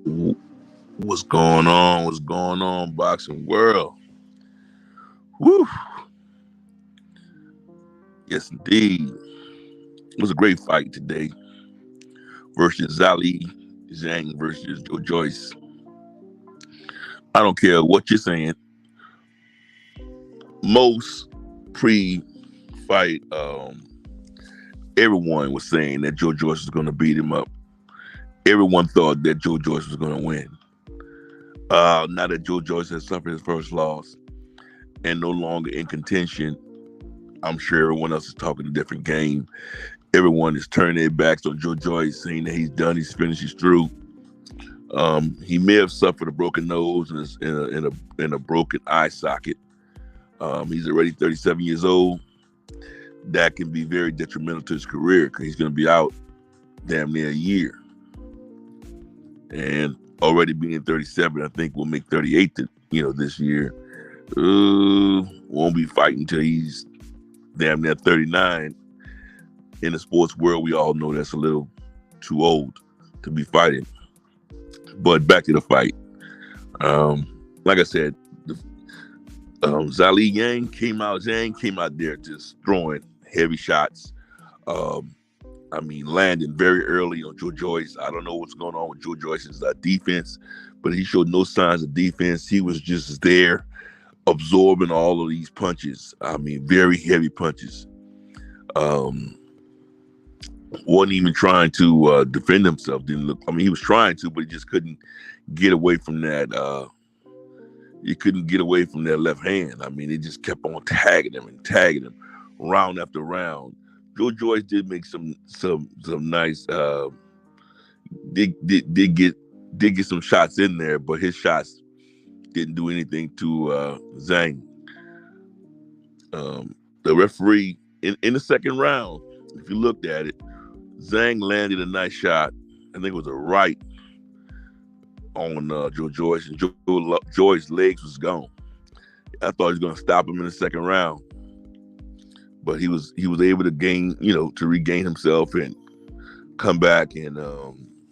Wh- What's going on? What's going on, boxing world? Woo! Yes, indeed. It was a great fight today versus Zhilei Zhang versus Joe Joyce. I don't care what you're saying. Most pre-fight, everyone was saying that Joe Joyce was going to beat him up. Everyone thought that Joe Joyce was going to win. Now that Joe Joyce has suffered his first loss and no longer in contention, I'm sure everyone else is talking a different game. Everyone is turning their backs on Joe Joyce, saying that he's done, he's finished, he's through. He may have suffered a broken nose and a broken eye socket. He's already 37 years old. That can be very detrimental to his career because he's going to be out damn near a year. And already being 37, I think will make 38 this year. Won't be fighting until he's damn near 39. In the sports world, we all know that's a little too old to be fighting. But back to the fight. Like I said, Zhilei Zhang came out there just throwing heavy shots. Landing very early on Joe Joyce. I don't know what's going on with Joe Joyce's defense, but he showed no signs of defense. He was just there absorbing all of these punches. Very heavy punches. Wasn't even trying to defend himself. Didn't look. He was trying to, but he just couldn't get away from that. He couldn't get away from that left hand. It just kept on tagging him, round after round. Joe Joyce did make some nice. Did get some shots in there, but his shots didn't do anything to Zhang. The referee in the second round, if you looked at it, Zhang landed a nice shot. I think it was a right on Joe Joyce, and Joe Joyce's legs was gone. I thought he was going to stop him in the second round, but he was able to to regain himself and come back and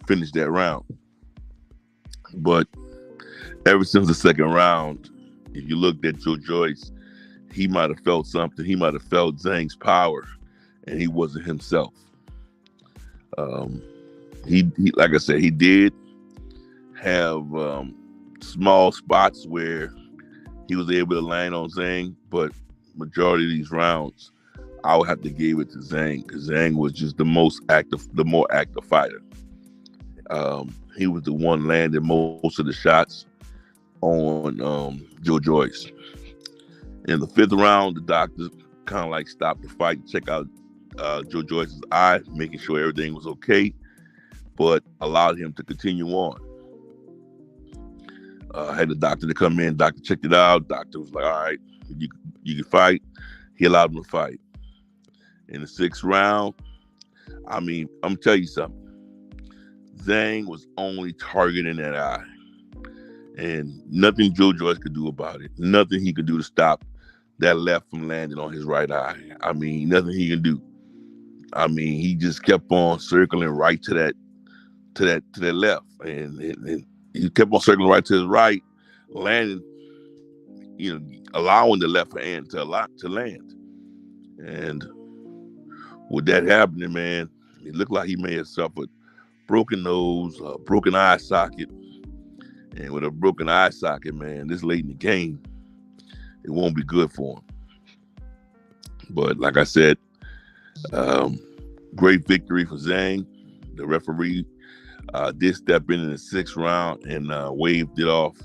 finish that round. But ever since the second round, if you looked at Joe Joyce, he might have felt something. He might have felt Zhang's power, and he wasn't himself. He like I said, he did have small spots where he was able to land on Zhang, but majority of these rounds, I would have to give it to Zhang because Zhang was just the more active fighter. He was the one landing most of the shots on Joe Joyce. In the fifth round, the doctor kind of like stopped the fight, check out Joe Joyce's eye, making sure everything was okay, but allowed him to continue on. Had the doctor to come in. Doctor checked it out. Doctor was like, all right, you can fight. He allowed him to fight. In the sixth round, I'm going to tell you something. Zhang was only targeting that eye. And nothing Joe Joyce could do about it. Nothing he could do to stop that left from landing on his right eye. Nothing he can do. He just kept on circling right to that left. And he kept on circling right to his right, landing, allowing the left hand to land. And with that happening, man, it looked like he may have suffered broken nose, broken eye socket. And with a broken eye socket, man, this late in the game, it won't be good for him. But like I said, great victory for Zhang. The referee did step in the sixth round and waved it off,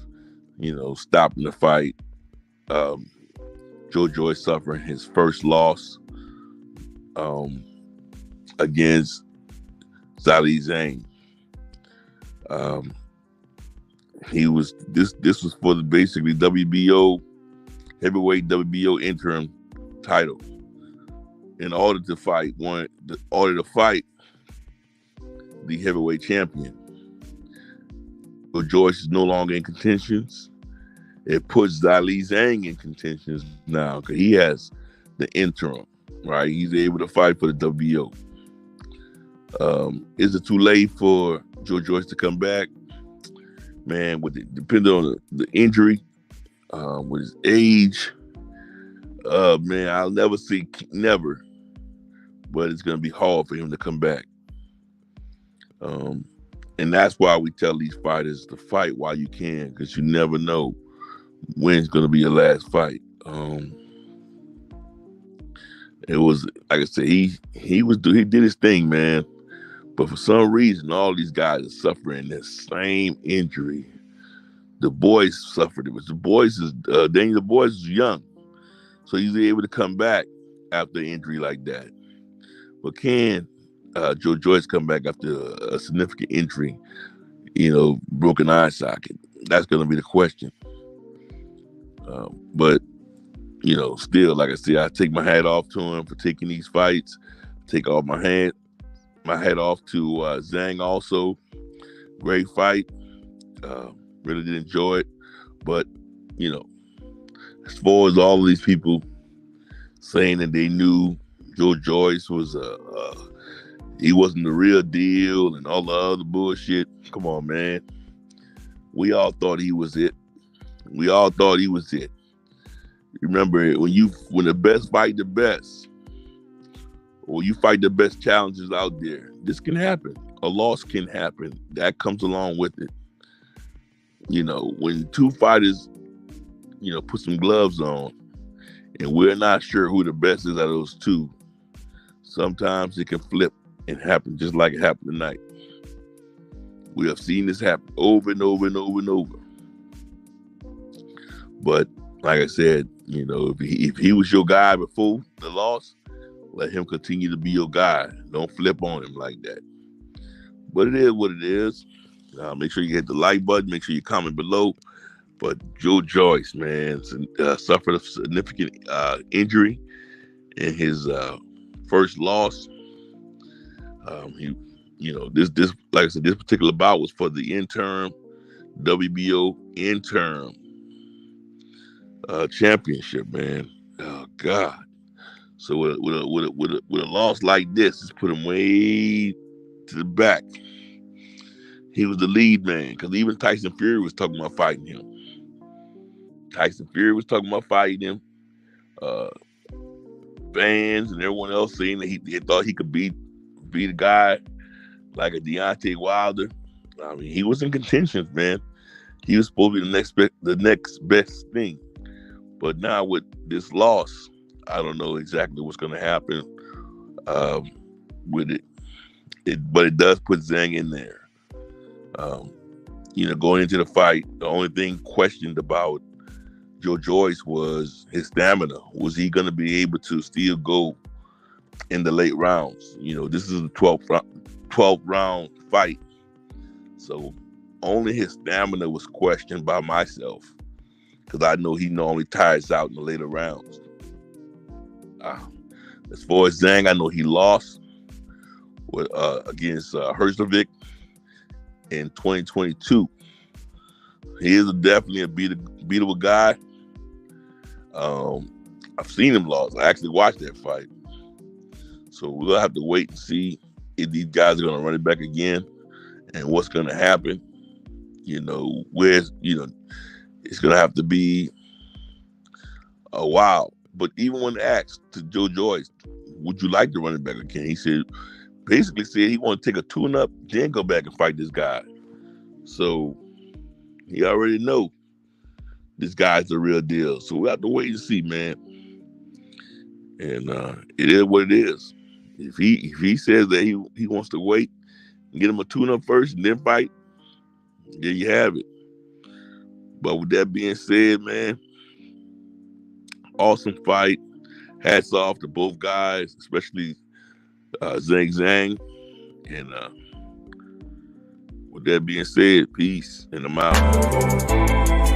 stopping the fight. Joe Joyce suffering his first loss against Zhilei Zhang. This was for the basically WBO heavyweight WBO interim title. In order to fight the heavyweight champion. Joe Joyce is no longer in contentions. It puts Zhilei Zhang in contentions now because he has the interim, right? He's able to fight for the WBO. Is it too late for Joe Joyce to come back? man, depending on the injury, with his age, man, I'll never see never, but it's gonna be hard for him to come back. And that's why we tell these fighters to fight while you can, because you never know when it's gonna be your last fight. It was like I said, he did his thing, man. But for some reason, all these guys are suffering the same injury. The boys suffered it. But Daniel Boyce is young, so he's able to come back after an injury like that. But can Joe Joyce come back after a significant injury? Broken eye socket. That's going to be the question. But still, like I said, I take my hat off to him for taking these fights. Take off my hat off to Zhang also. Great fight. Really did enjoy it. But, as far as all of these people saying that they knew Joe Joyce was he wasn't the real deal and all the other bullshit. Come on, man. We all thought he was it. Remember, when the best fight the best, or you fight the best challenges out there, this can happen. A loss can happen. That comes along with it. When two fighters, put some gloves on, and we're not sure who the best is out of those two, sometimes it can flip and happen just like it happened tonight. We have seen this happen over and over and over and over. But like I said, if he was your guy before the loss, let him continue to be your guy. Don't flip on him like that. But it is what it is. Make sure you hit the like button. Make sure you comment below. But Joe Joyce, man, suffered a significant injury in his first loss. This like I said, this particular bout was for the interim WBO interim championship, man. Oh God! So with a loss like this, it's put him way to the back. He was the lead man because even Tyson Fury was talking about fighting him. Fans and everyone else saying that they thought he could be the guy like a Deontay Wilder. I mean, he was in contention, man. He was supposed to be the next best thing. But now with this loss, I don't know exactly what's going to happen with it. But it does put Zhang in there. Going into the fight, the only thing questioned about Joe Joyce was his stamina. Was he going to be able to still go in the late rounds? This is a 12th round fight. So only his stamina was questioned by myself, because I know he normally tires out in the later rounds. As far as Zhang, I know he lost against Herzlovik in 2022. He is definitely a beatable guy. I've seen him lose. I actually watched that fight. So we'll have to wait and see if these guys are going to run it back again and what's going to happen. It's going to have to be a while. But even when asked to Joe Joyce, would you like to run it back again? He basically said he want to take a tune-up, then go back and fight this guy. So he already know this guy's the real deal. So we have to wait and see, man. And it is what it is. If he says that he wants to wait and get him a tune-up first and then fight, there you have it. But with that being said, man, awesome fight. Hats off to both guys, especially Zhang. And with that being said, peace, and I'm out.